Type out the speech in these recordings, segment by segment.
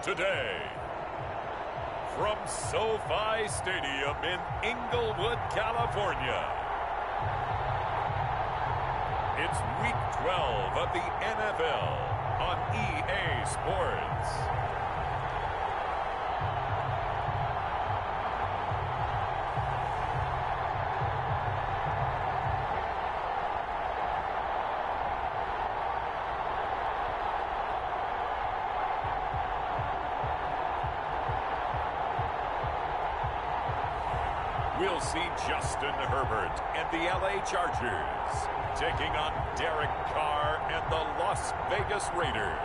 today. From SoFi Stadium in Inglewood, California, it's Week 12 of the NFL on EA Sports. We'll see Justin Herbert and the LA Chargers taking on Derek Carr and the Las Vegas Raiders.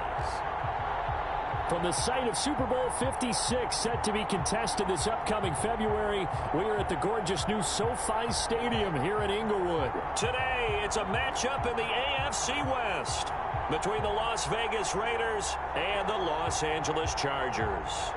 From the site of Super Bowl 56, set to be contested this upcoming February, we are at the gorgeous new SoFi Stadium here in Inglewood. Today, it's a matchup in the AFC West between the Las Vegas Raiders and the Los Angeles Chargers.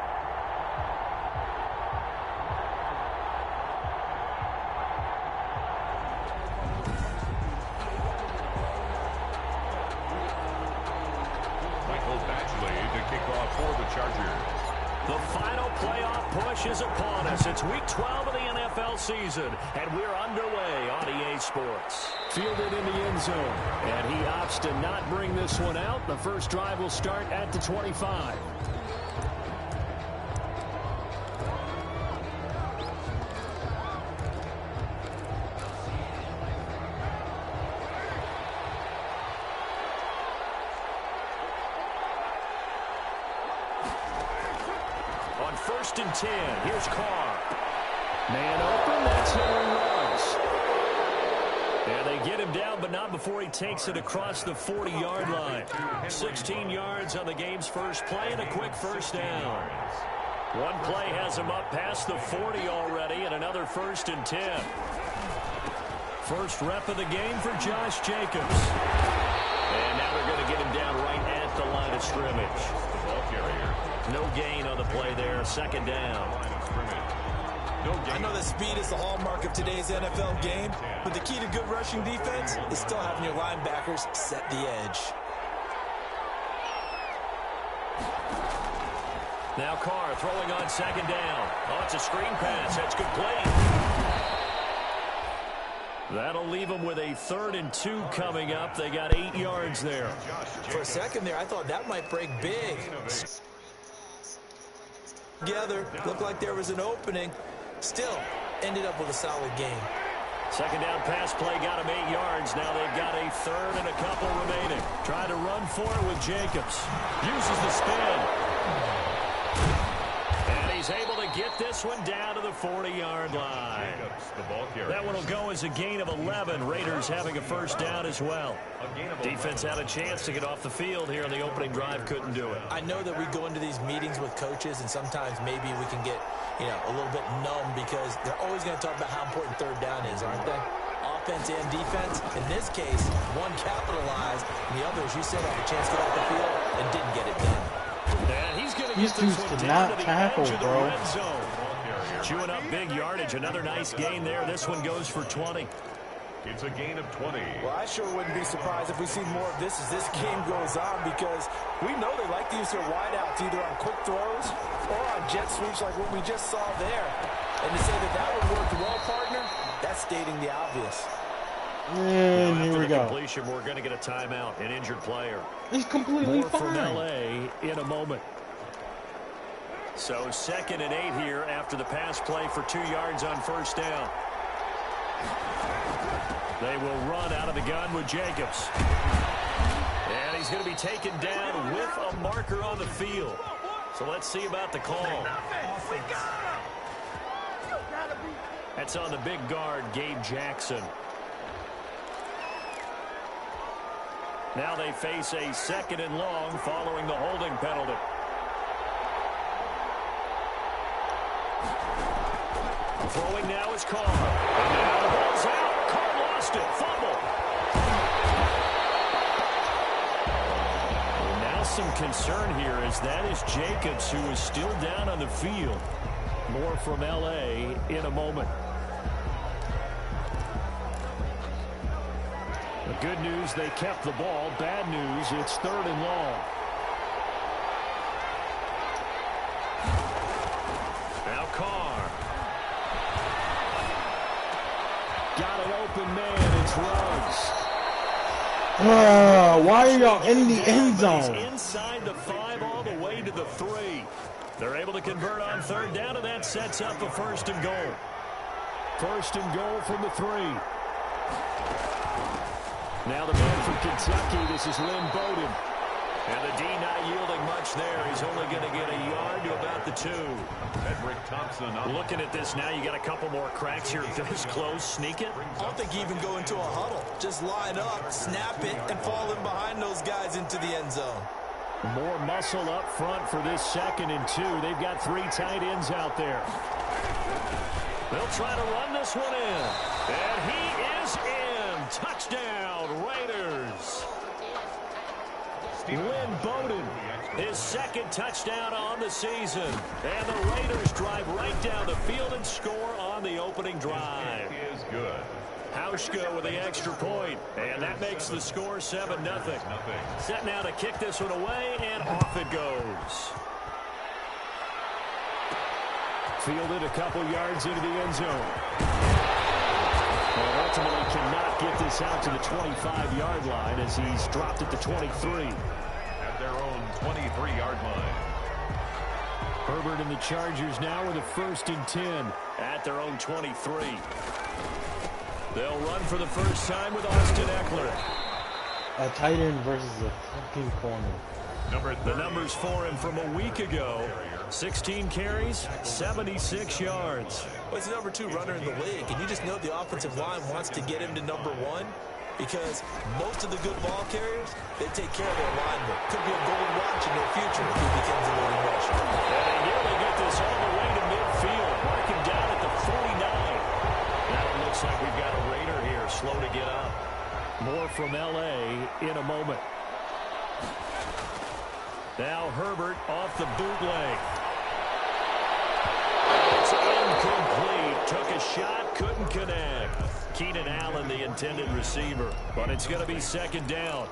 The final playoff push is upon us. It's Week 12 of the NFL season, and we're underway on EA Sports. Fielded in the end zone, and he opts to not bring this one out. The first drive will start at the 25. First and 10. Here's Carr. Man open. That's Henry Ruggs. And they get him down, but not before he takes it across the 40-yard line. 16 yards on the game's first play and a quick first down. One play has him up past the 40 already, and another first and 10. First rep of the game for Josh Jacobs. And now they're going to get him down right at the line of scrimmage. The ball carrier. No gain on the play there. Second down. I know that speed is the hallmark of today's NFL game, but the key to good rushing defense is still having your linebackers set the edge. Now Carr throwing on second down. Oh, it's a screen pass. That's complete. That'll leave them with a 3rd and 2 coming up. They got 8 yards there. For a second there, I thought that might break big. Together, looked like there was an opening. Still, ended up with a solid game. Second down pass play got him 8 yards. Now they've got a 3rd and a couple remaining. Trying to run for it with Jacobs. Uses the spin. And he's able to get this one down to the 40-yard line. That one will go as a gain of 11. Raiders having a first down as well. Defense had a chance to get off the field here on the opening drive. Couldn't do it. I know that we go into these meetings with coaches, and sometimes maybe we can get, a little bit numb because they're always going to talk about how important third down is, aren't they? Offense and defense. In this case, one capitalized, and the other, as you said, had a chance to get off the field and didn't get it done. And he's going to get this one down to the edge of the red zone. Chewing up big yardage. Another nice gain there. This one goes for 20. It's a gain of 20. Well, I sure wouldn't be surprised if we see more of this as this game goes on, because we know they like to use their wideouts either on quick throws or on jet sweeps like what we just saw there. And to say that that would work well, partner, that's stating the obvious. And here we go. Completion, we're going to get a timeout, an injured player. He's completely More fine. From LA in a moment. So 2nd and 8 here after the pass play for 2 yards on first down. They will run out of the gun with Jacobs. And he's going to be taken down with a marker on the field. So let's see about the call. That's on the big guard, Gabe Jackson. Now they face a 2nd and long following the holding penalty. Throwing now is Carr. And now the ball's out. Carr lost it. Fumble. Well, now some concern here as that is Jacobs, who is still down on the field. More from L.A. in a moment. The good news, they kept the ball. Bad news, it's 3rd and long. Why are y'all in the end zone? Inside the 5 all the way to the 3. They're able to convert on third down, and that sets up a first and goal. First and goal from the 3. Now the man from Kentucky, this is Lynn Bowden. And the D not yielding much there. He's only going to get a yard to about the 2. Edric Thompson. Looking at this now, you got a couple more cracks here. This close, sneak it. I don't think you even go into a huddle. Just line up, snap it, and fall in behind those guys into the end zone. More muscle up front for this 2nd and 2. They've got 3 tight ends out there. They'll try to run this one in. And he is in. Touchdown, Raiders. Lynn Bowden, his 2nd touchdown on the season. And the Raiders drive right down the field and score on the opening drive. It is good. Hauschka with the extra point, and that makes the score 7-0. Set now to kick this one away, and off it goes. Fielded a couple yards into the end zone. And ultimately cannot get this out to the 25-yard line as he's dropped at the 23. At their own 23-yard line. Herbert and the Chargers now with a 1st and 10 at their own 23. They'll run for the first time with Austin Eckler. A tight end versus a fucking corner. The numbers for him from a week ago. 16 carries, 76 yards. Well, he's the number 2 runner in the league, and you just know the offensive line wants to get him to number 1 because most of the good ball carriers, they take care of their linemen. Could be a gold watch in their future if he becomes a leading rusher. And they nearly get this all the way to midfield. Mark him down at the 49. Now it looks like we've got a Raider here, slow to get up. More from L.A. in a moment. Now Herbert off the bootleg. It's incomplete. Took a shot, couldn't connect. Keenan Allen, the intended receiver. But it's going to be 2nd down.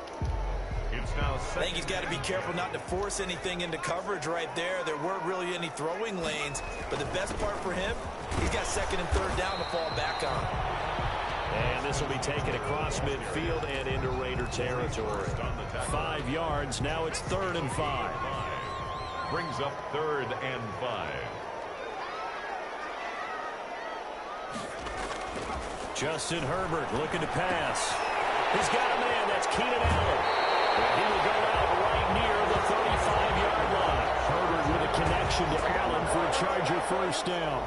It's now I think he's got to be careful not to force anything into coverage right there. There weren't really any throwing lanes. But the best part for him, he's got 2nd and 3rd down to fall back on. And this will be taken across midfield and into Raider territory. 5 yards. Now it's 3rd and 5. brings up 3rd and 5. Justin Herbert looking to pass. He's got a man. That's Keenan Allen. And he will go out right near the 35-yard line. Herbert with a connection to Allen for a Charger first down.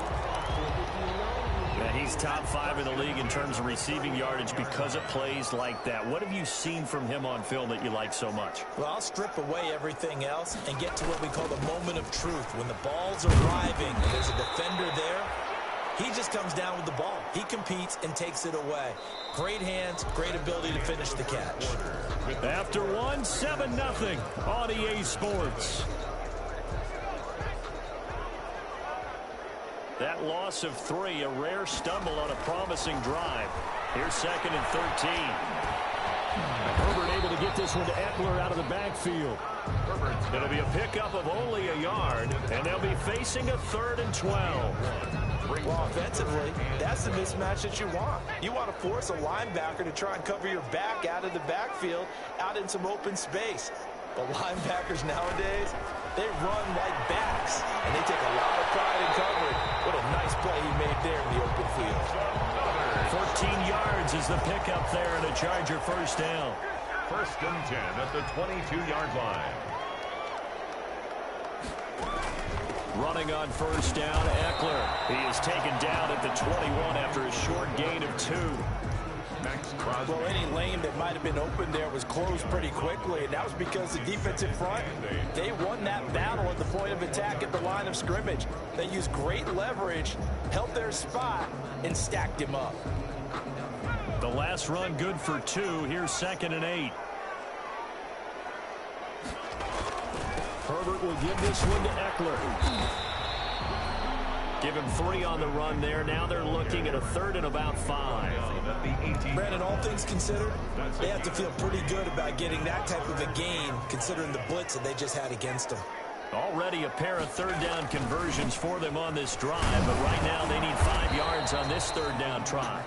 And he's top 5 in the league in terms of receiving yardage because of plays like that. What have you seen from him on film that you like so much? Well, I'll strip away everything else and get to what we call the moment of truth. When the ball's arriving and there's a defender there, he just comes down with the ball. He competes and takes it away. Great hands, great ability to finish the catch. After one, 7-0 on EA Sports. That loss of 3, a rare stumble on a promising drive. Here's 2nd and 13. Herbert able to get this one to Eckler out of the backfield. It'll be a pickup of only a yard, and they'll be facing a 3rd and 12. Well, offensively, that's the mismatch that you want. You want to force a linebacker to try and cover your back out of the backfield, out in some open space. But linebackers nowadays, they run like backs, and they take a lot of pride in coverage. What a nice play he made there in the open field. 14 yards is the pickup there, and a Charger first down. 1st and 10 at the 22-yard line. Running on first down, Eckler. He is taken down at the 21 after a short gain of 2. Well, any lane that might have been open there was closed pretty quickly, and that was because the defensive front, they won that battle at the point of attack at the line of scrimmage. They used great leverage, held their spot, and stacked him up. The last run good for 2. Here's 2nd and 8. Herbert will give this one to Eckler. Give him 3 on the run there. Now they're looking at a 3rd and about 5. Brandon, all things considered, they have to feel pretty good about getting that type of a gain, considering the blitz that they just had against them. Already a pair of third down conversions for them on this drive, but right now they need 5 yards on this third down try.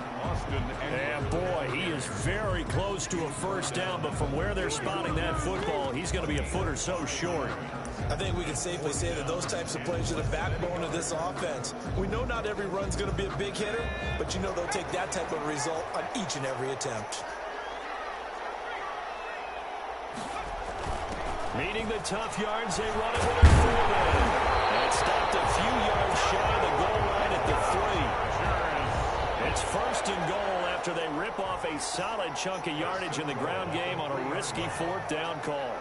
And boy, he is very close to a first down, but from where they're spotting that football, he's going to be a foot or so short. I think we can safely say that those types of plays are the backbone of this offense. We know not every run's going to be a big hitter, but you know they'll take that type of result on each and every attempt. Meeting the tough yards, they run it with a 4-man. And stopped a few yards shy of the goal line at the 3. It's first and goal after they rip off a solid chunk of yardage in the ground game on a risky fourth down call.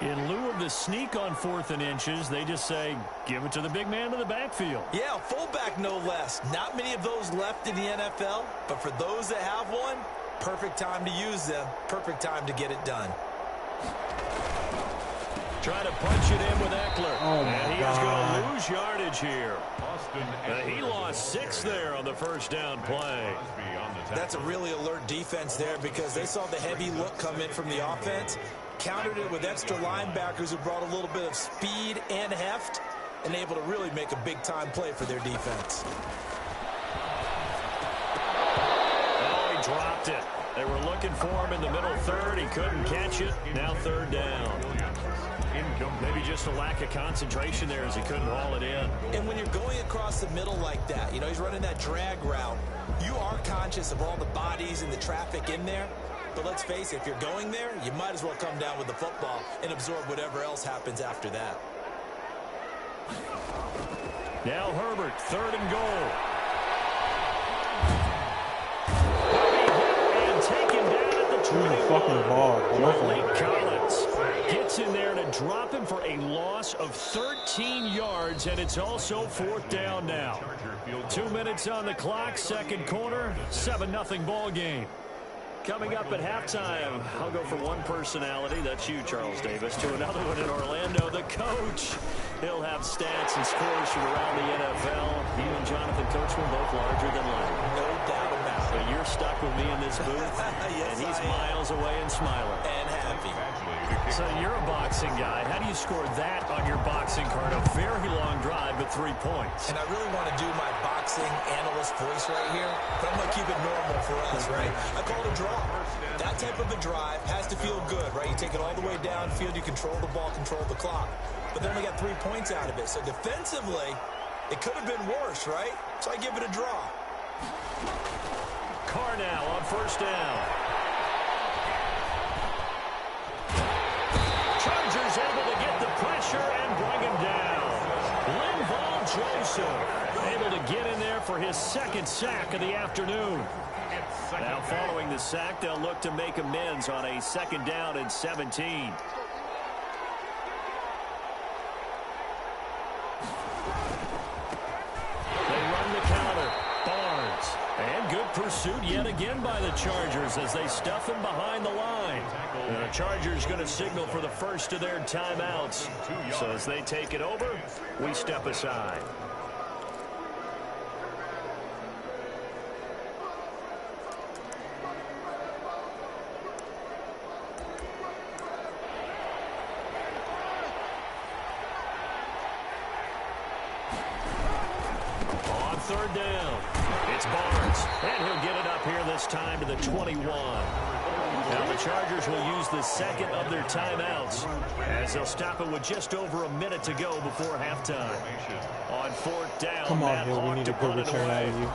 In lieu of the sneak on 4th and inches, they just say, give it to the big man in the backfield. Yeah, fullback no less. Not many of those left in the NFL, but for those that have one, perfect time to use them, perfect time to get it done. Trying to punch it in with Eckler. Oh, and he God. is going to lose yardage here. He lost 6 there on the first down play. That's a really alert defense there because they saw the heavy look come in from the offense, countered it with extra linebackers who brought a little bit of speed and heft, and able to really make a big-time play for their defense. Oh, he dropped it. They were looking for him in the middle third. He couldn't catch it. Now third down. Maybe just a lack of concentration there as he couldn't haul it in. And when you're going across the middle like that, you know, he's running that drag route, you are conscious of all the bodies and the traffic in there. But let's face it, if you're going there, you might as well come down with the football and absorb whatever else happens after that. Now Herbert, third and goal. And taken down at the 21. Who's the fucking ball? Malik Collins gets in there to drop him for a loss of 13 yards, and it's also fourth down now. 2 minutes on the clock, second quarter, 7-0 ball game. Coming up at halftime, I'll go from one personality, that's you, Charles Davis, to another one in Orlando, the coach. He'll have stats and scores from around the NFL. You and Jonathan Coachman both larger than life. No doubt about it. But you're stuck with me in this booth, Yes, and he's I am. miles away and smiling. And happy. So you're a boxing guy. How do you score that on your boxing card? A very long drive, but 3 points. And I really want to do my boxing analyst voice right here, but I'm going to keep it normal for us, right? I call it a draw. That type of a drive has to feel good, right? You take it all the way downfield, you control the ball, control the clock. But then we got 3 points out of it. So defensively, it could have been worse, right? So I give it a draw. Carr now on first down. Chargers able to get the pressure and bring him down. Linval Joseph able to get in there for his second sack of the afternoon. Now following the sack, they'll look to make amends on a second down and 17. And good pursuit yet again by the Chargers as they stuff him behind the line. And the Chargers going to signal for the first of their timeouts. So as they take it over, we step aside. On third down, it's Barnes, and he'll get it up here this time to the 21. Now the Chargers will use the second of their timeouts as they'll stop it with just over a minute to go before halftime. On fourth down, Come on, Matt Hill, we Hawk need to a good punt it return out away. of you.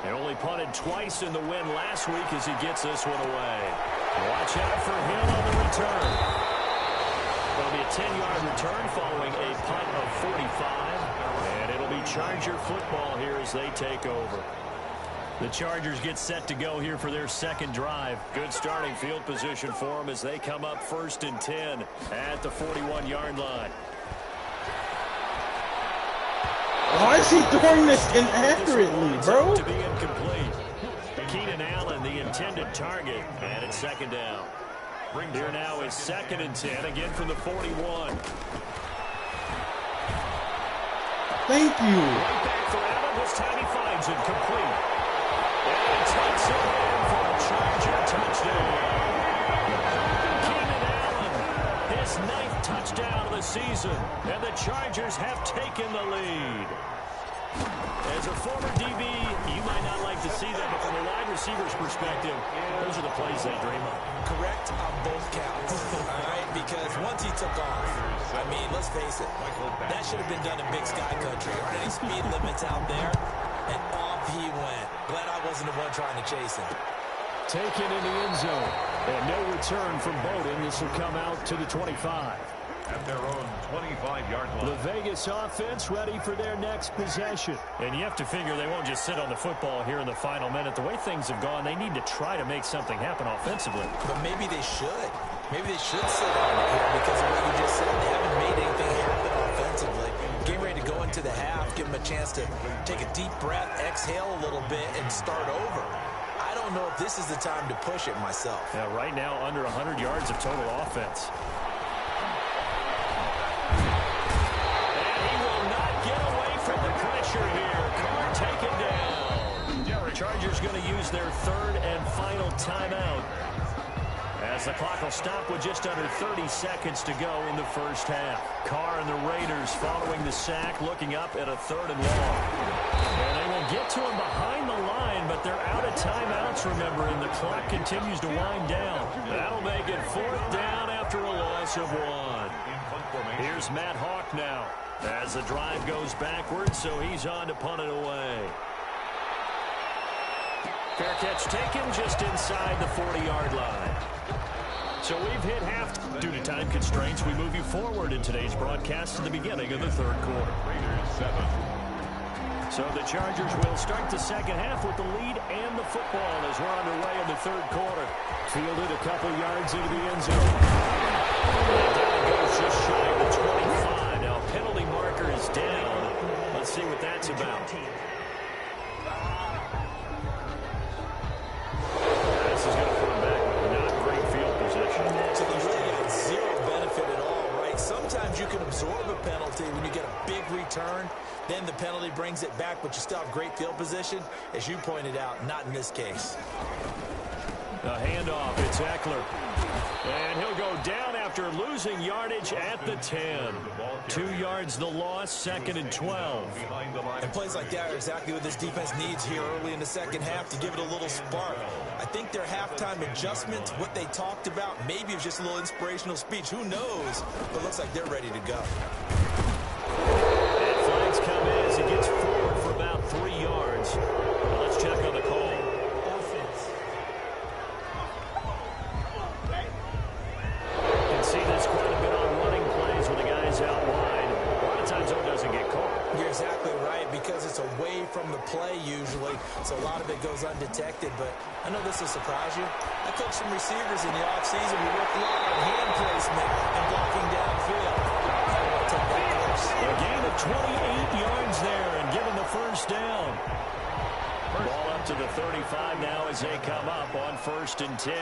They only punted twice in the win last week as he gets this one away. Watch out for Hill on the return. It'll be a 10-yard return following a punt of 45. And it'll be Charger football here as they take over. The Chargers get set to go here for their second drive. Good starting field position for them as they come up first and 10 at the 41-yard line. Why is he throwing this inaccurately, bro? To be incomplete. Keenan Allen, the intended target, and it's second down. Here now is second and 10, again from the 41. Thank you. Right back for Allen. This time he finds it complete. And he takes it in for a Charger touchdown. Keenan Allen, his 9th touchdown touchdown of the season, and the Chargers have taken the lead. As a former DB, you might not like to see that, but from a wide receiver's perspective, those are the plays they dream of. Correct on both counts, all right? Because once he took off, I mean, let's face it, that should have been done in Big Sky Country. There aren't any speed limits out there, and off he went. Glad I wasn't the one trying to chase him. Taken in the end zone, and no return from Bowden. This will come out to the 25. At their own 25-yard line. The Vegas offense ready for their next possession. And you have to figure they won't just sit on the football here in the final minute. The way things have gone, they need to try to make something happen offensively. But maybe they should. Maybe they should sit on it here because of what you just said. They haven't made anything happen offensively. Getting ready to go into the half, give them a chance to take a deep breath, exhale a little bit, and start over. I don't know if this is the time to push it myself. Yeah, right now, under 100 yards of total offense. Pressure here. Carr taken down. Chargers going to use their third and final timeout as the clock will stop with just under 30 seconds to go in the first half. Carr and the Raiders following the sack, looking up at a third and long. And they will get to him behind the line, but they're out of timeouts, remember, and the clock continues to wind down. That'll make it fourth down after a loss of one. Here's Matt Hawk now as the drive goes backwards, so he's on to punt it away. Fair catch taken just inside the 40-yard line. So we've hit half. Due to time constraints, we move you forward in today's broadcast to the beginning of the third quarter. So the Chargers will start the second half with the lead and the football as we're underway in the third quarter. Fielded a couple yards into the end zone. And down goes just shy of the 25. Now penalty marker is down. Let's see what that's about. This is going to put him back with not great field position. So they really got zero benefit at all, right? Sometimes you can absorb a penalty when you get a big return. Then the penalty brings it back, but you still have great field position. As you pointed out, not in this case. The handoff, it's Eckler. And he'll go down after losing yardage at the 10. 2 yards the loss, second and 12. And plays like that are exactly what this defense needs here early in the second half to give it a little spark. I think their halftime adjustments, what they talked about, maybe it was just a little inspirational speech. Who knows? But it looks like they're ready to go. And flags come in as he gets forward for about 3 yards. Well, let's check on the call. See this quite a bit on running plays when the guy's out wide. A lot of times it doesn't get caught. You're exactly right, because it's away from the play usually, so a lot of it goes undetected. But I know this will surprise you. I coached some receivers in the offseason. We worked a lot on hand placement and blocking downfield. A gain of 28 yards there and given the first down. Ball up to the 35 now as they come up on 1st and 10.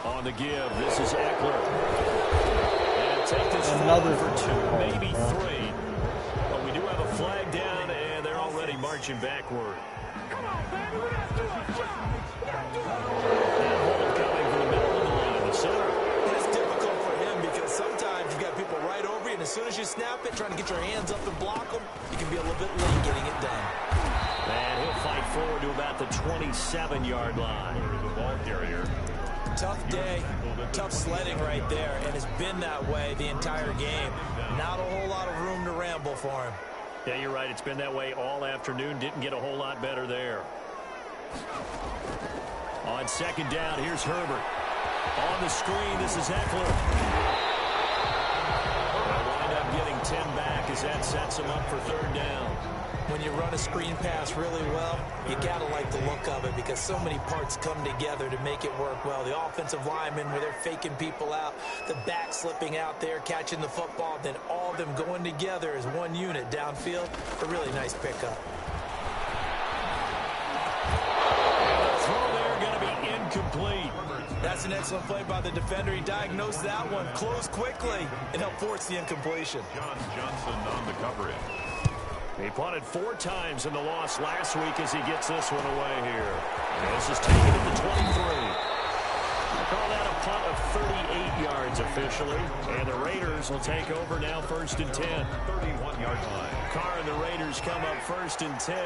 On the give, this is Eckler. And take this forward for 2, maybe 3. But we do have a flag down, and they're already marching backward. And hold coming from the middle of the line, the center. It's difficult for him because sometimes you got people right over you, and as soon as you snap it, trying to get your hands up and block them, you can be a little bit late getting it done. And he'll fight forward to about the 27-yard line. The ball carrier. Tough day, tough sledding right there, and it's been that way the entire game. Not a whole lot of room to ramble for him. Yeah, you're right. It's been that way all afternoon. Didn't get a whole lot better there. On second down, here's Herbert. On the screen, this is Eckler. They'll wind up getting 10 back as that sets him up for third down. When you run a screen pass really well, you got to like the look of it because so many parts come together to make it work well. The offensive linemen, where they're faking people out, the back slipping out there, catching the football, then all of them going together as one unit downfield. A really nice pickup. The throw there going to be incomplete. That's an excellent play by the defender. He diagnosed that one, closed quickly, and helped force the incompletion. John Johnson on the coverage. He punted 4 times in the loss last week as he gets this one away here. And this is taken at the 23. I call that a punt of 38 yards officially. And the Raiders will take over now, 1st and 10. 31-yard line. Carr and the Raiders come up 1st and 10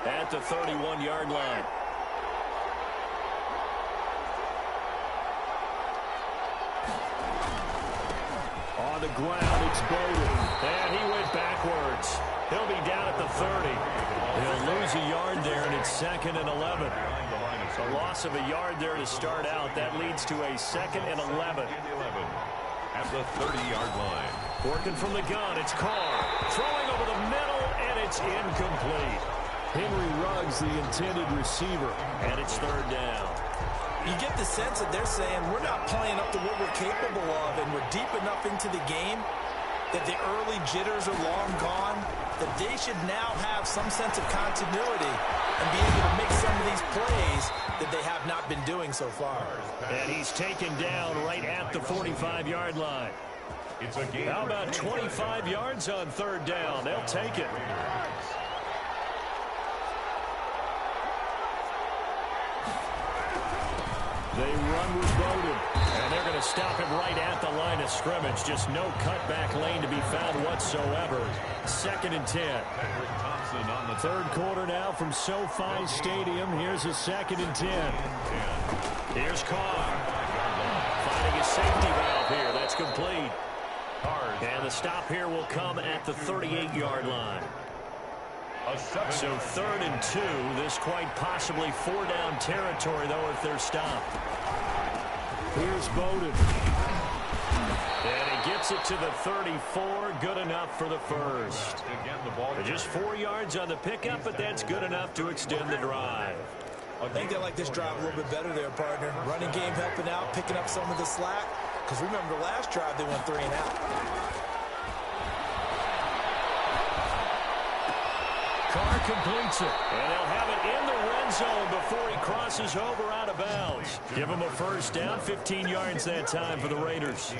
at the 31-yard line. On the ground, it's Bowden. And he went backwards. He'll be down at the 30. He'll lose a yard there, and it's 2nd and 11. A loss of a yard there to start out. That leads to a 2nd and 11. At the 30-yard line. Working from the gun, it's Carr. Throwing over the middle, and it's incomplete. Henry Ruggs, the intended receiver, and it's 3rd down. You get the sense that they're saying we're not playing up to what we're capable of, and we're deep enough into the game that the early jitters are long gone, that they should now have some sense of continuity and be able to make some of these plays that they have not been doing so far. And he's taken down right at the 45-yard line. It's a game. How about 25 yards on 3rd down? They'll take it. They run with Bowden, and they're going to stop him right at the line of scrimmage. Just no cutback lane to be found whatsoever. 2nd and 10. On the 3rd quarter now from SoFi Stadium. Here's a 2nd and 10. Here's Carr. Finding a safety valve here. That's complete. And the stop here will come at the 38-yard line. So 3rd and 2. This quite possibly 4-down territory, though, if they're stopped. Here's Bowden. And he gets it to the 34. Good enough for the first. Just 4 yards on the pickup, but that's good enough to extend the drive. I think they like this drive a little bit better there, partner. Running game helping out, picking up some of the slack. Because remember, the last drive they went 3 and out. Carr completes it, and they'll have it in the red zone before he crosses over out of bounds. Give him a 1st down, 15 yards that time for the Raiders.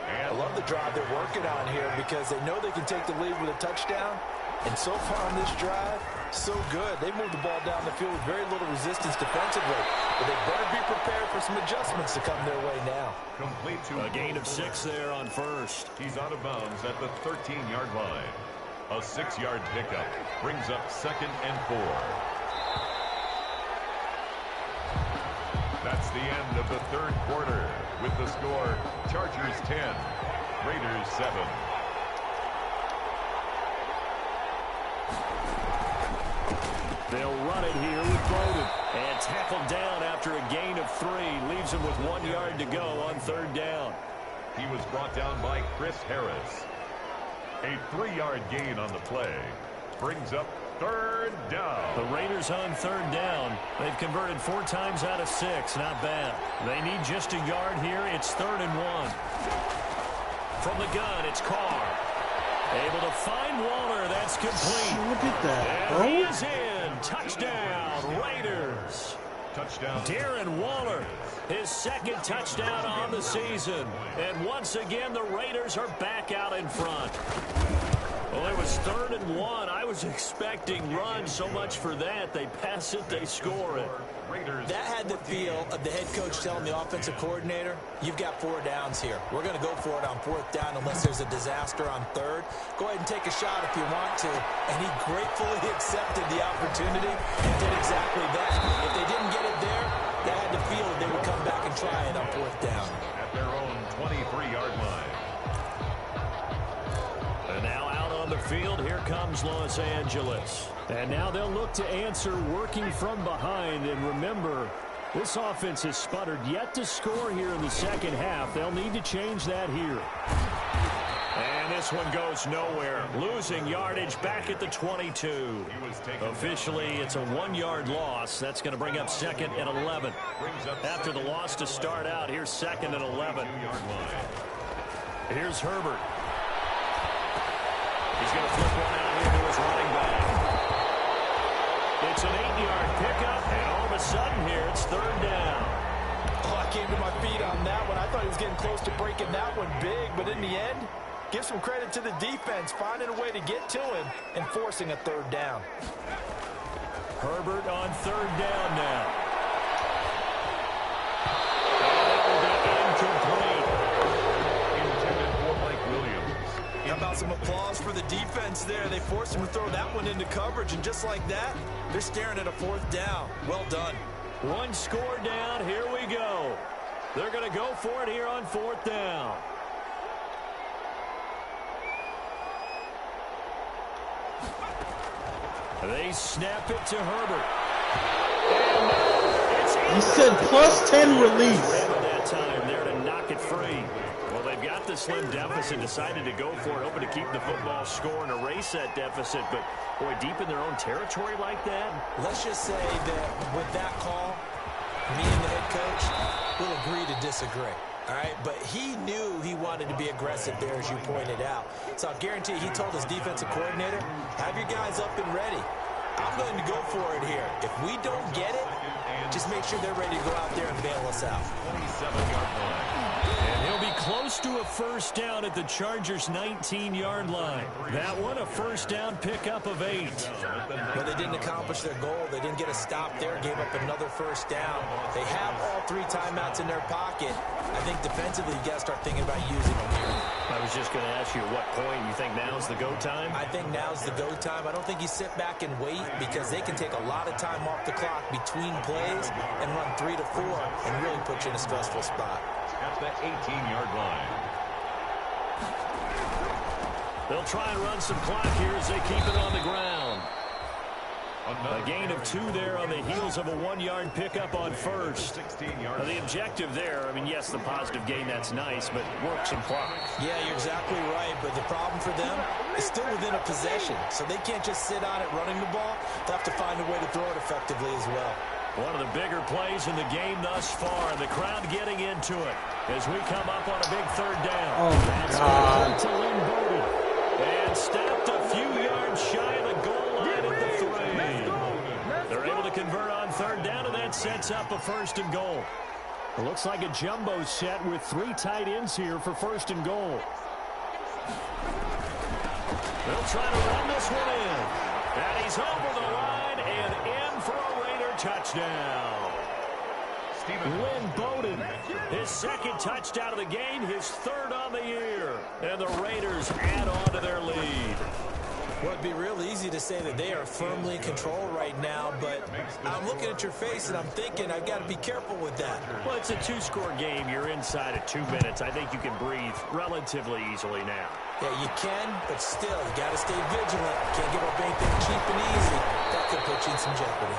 I love the drive they're working on here because they know they can take the lead with a touchdown. And so far on this drive, so good. They moved the ball down the field with very little resistance defensively. But they better be prepared for some adjustments to come their way now. Complete to a gain of 6 there on 1st. He's out of bounds at the 13-yard line. A 6-yard pickup brings up 2nd and 4. That's the end of the 3rd quarter with the score Chargers 10, Raiders 7. They'll run it here with Bowden. And tackled down after a gain of 3. Leaves him with 1 yard to go on 3rd down. He was brought down by Chris Harris. A 3-yard gain on the play brings up 3rd down. The Raiders on 3rd down. They've converted 4 times out of 6. Not bad. They need just a yard here. It's 3rd and 1. From the gun, it's Carr. Able to find Waller. That's complete. Look at that, And he is in. Touchdown, Raiders. Touchdown. Darren Waller, his 2nd touchdown on the season. And once again, the Raiders are back out in front. Well, it was 3rd and 1. I was expecting runs. So much for that. They pass it, they score it. That had the feel of the head coach telling the offensive coordinator, you've got 4 downs here. We're going to go for it on 4th down unless there's a disaster on 3rd. Go ahead and take a shot if you want to. And he gratefully accepted the opportunity and did exactly that. If they didn't get it there, they had the feel that they would come back and try it on 4th down. At their own 23-yard line. And now out on the field, here comes Los Angeles. And now they'll look to answer working from behind. And remember, this offense has sputtered yet to score here in the 2nd half. They'll need to change that here. And this one goes nowhere. Losing yardage back at the 22. Officially, it's a 1-yard loss. That's going to bring up 2nd and 11. After the loss to start out, here's 2nd and 11. Here's Herbert. He's going to flip one out here to his running back. It's an 8-yard pickup, and all of a sudden here, it's 3rd down. Oh, I came to my feet on that one. I thought he was getting close to breaking that one big, but in the end, give some credit to the defense, finding a way to get to him and forcing a 3rd down. Herbert on 3rd down now. And that will be incomplete. Some applause for the defense there. They forced him to throw that one into coverage, and just like that, they're staring at a 4th down. Well done. One score down. Here we go. They're going to go for it here on 4th down. They snap it to Herbert. He said plus 10 release. That time there to knock it free. Well, they've got the slim deficit, decided to go for it, hoping to keep the football score and erase that deficit. But, boy, deep in their own territory like that. Let's just say that with that call, me and the head coach will agree to disagree. All right, but he knew he wanted to be aggressive there, as you pointed out. So I guarantee he told his defensive coordinator, have your guys up and ready. I'm going to go for it here. If we don't get it, just make sure they're ready to go out there and bail us out. 27-yard line. And he'll be close to a 1st down at the Chargers' 19-yard line. That one, a 1st down pickup of 8. But they didn't accomplish their goal. They didn't get a stop there, gave up another 1st down. They have all 3 timeouts in their pocket. I think defensively, you got to start thinking about using them here. I was just going to ask you at what point you think now's the go time? I think now's the go time. I don't think you sit back and wait, because they can take a lot of time off the clock between plays and run 3 to 4 and really put you in a stressful spot. At the 18-yard line. They'll try and run some clock here as they keep it on the ground. A gain of 2 there on the heels of a 1-yard pickup on 1st. The objective there, I mean, yes, the positive gain, that's nice, but work some clock. Yeah, you're exactly right, but the problem for them is still within a possession, so they can't just sit on it running the ball. They'll have to find a way to throw it effectively as well. One of the bigger plays in the game thus far. The crowd getting into it as we come up on a big 3rd down. Oh, my God. To Lynn Bowden. And stepped a few yards shy of the goal line at the 3. They're able to convert on 3rd down, and that sets up a 1st and goal. It looks like a jumbo set with 3 tight ends here for 1st and goal. They'll try to run this one in. And he's over the line and in for a Raider touchdown. Lynn Bowden, his 2nd touchdown of the game, his 3rd on the year. And the Raiders add on to their lead. Well, it'd be real easy to say that they are firmly in control right now, but I'm looking at your face and I'm thinking I've got to be careful with that. Well, it's a 2-score game. You're inside of 2 minutes. I think you can breathe relatively easily now. Yeah, you can, but still, you got to stay vigilant. Can't give up anything cheap and easy. That could put you in some jeopardy.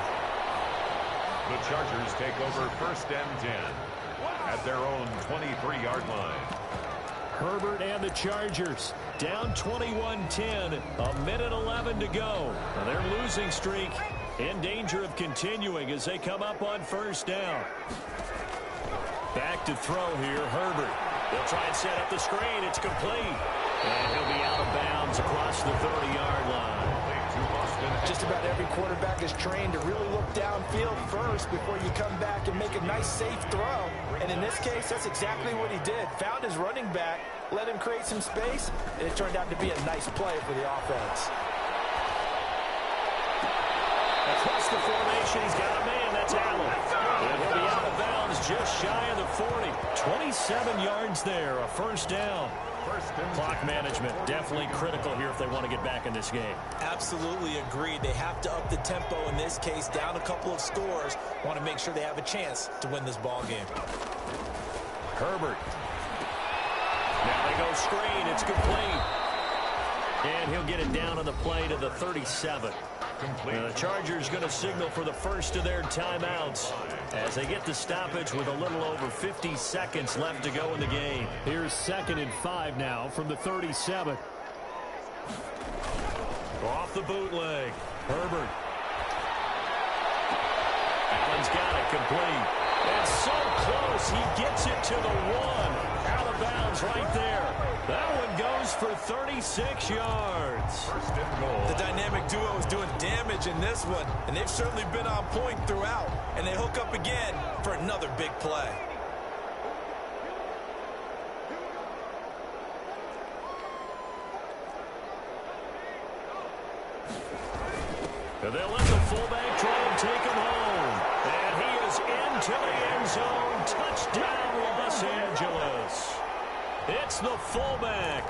The Chargers take over 1st and 10 at their own 23-yard line. Herbert and the Chargers down 21-10, a minute 11 to go. Now their losing streak in danger of continuing as they come up on 1st down. Back to throw here, Herbert. They'll try and set up the screen. It's complete. And he'll be out of bounds across the 30-yard line. Just about every quarterback is trained to really look downfield first before you come back and make a nice, safe throw. And in this case, that's exactly what he did. Found his running back, let him create some space, and it turned out to be a nice play for the offense. Across the formation, he's got a man. That's Allen. And he'll be out of bounds just shy of the 40. 27 yards there, a 1st down. Clock management definitely critical here if they want to get back in this game. Absolutely agreed. They have to up the tempo in this case, down a couple of scores. Want to make sure they have a chance to win this ball game. Herbert. Now they go screen. It's complete. And he'll get it down on the play to the 37. The Chargers going to signal for the 1st of their timeouts as they get the stoppage with a little over 50 seconds left to go in the game. Here's 2nd and 5 now from the 37. Off the bootleg. Herbert. Allen's got it complete. And so close. He gets it to the 1. Out of bounds right there. That one goes for 36 yards. 1st and goal. The dynamic duo is doing damage in this one, and they've certainly been on point throughout. And they hook up again for another big play. And they'll let the fullback try and take him home. And he is into the end zone. Touchdown, Los Angeles. It's the fullback.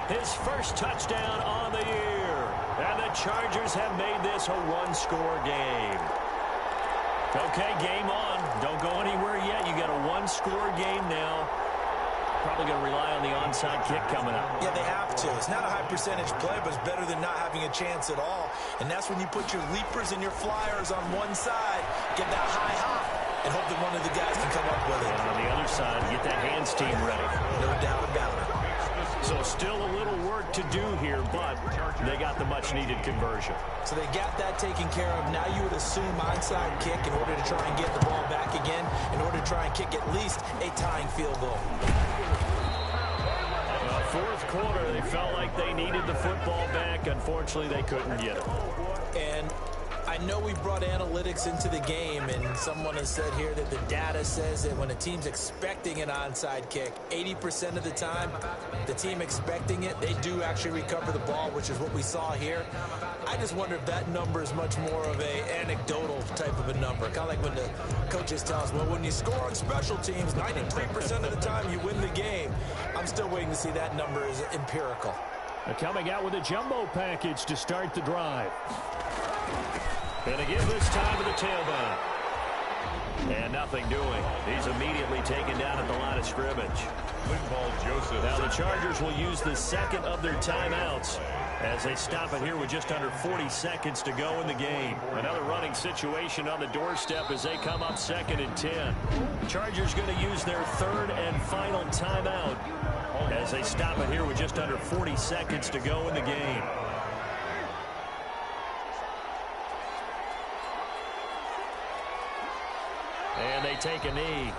His first touchdown on the year. And the Chargers have made this a one-score game. Okay, game on. Don't go anywhere yet. You got a one-score game now. Probably going to rely on the onside kick coming up. Yeah, they have to. It's not a high percentage play, but it's better than not having a chance at all. And that's when you put your leapers and your flyers on one side, get that high hop, and hope that one of the guys can come up with it. And on the other side, get that hands team ready. No doubt about it. So still a little work to do here, but they got the much-needed conversion. So they got that taken care of. Now you would assume onside kick in order to try and get the ball back again, in order to try and kick at least a tying field goal. Fourth quarter, they felt like they needed the football back. Unfortunately, they couldn't get it. And I know we brought analytics into the game, and someone has said here that the data says that when a team's expecting an onside kick, 80% of the time, the team expecting it, they do actually recover the ball, which is what we saw here. I just wonder if that number is much more of a anecdotal type of a number. Kind of like when the coaches tell us, well, when you score on special teams, 93% of the time you win the game. I'm still waiting to see that number is empirical. They're coming out with a jumbo package to start the drive. And again this time to the tailback. And nothing doing. He's immediately taken down at the line of scrimmage. Now the Chargers will use the second of their timeouts as they stop it here with just under 40 seconds to go in the game. Another running situation on the doorstep as they come up 2nd and 10. Chargers going to use their third and final timeout as they stop it here with just under 40 seconds to go in the game. And they take a knee.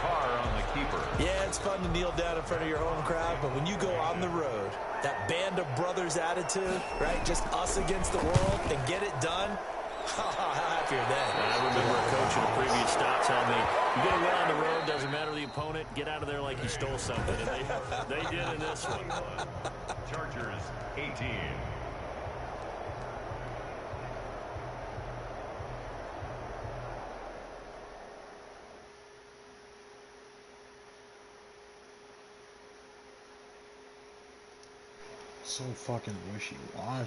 Carr on the keeper. Yeah, it's fun to kneel down in front of your home crowd, but when you go on the road, that band of brothers attitude, right? Just us against the world and get it done. How happy are they? I remember a coach at a previous stop telling me, you get a win on the road, doesn't matter the opponent, get out of there like you stole something. And they did in this one. Chargers 18. So fucking wishy-washy.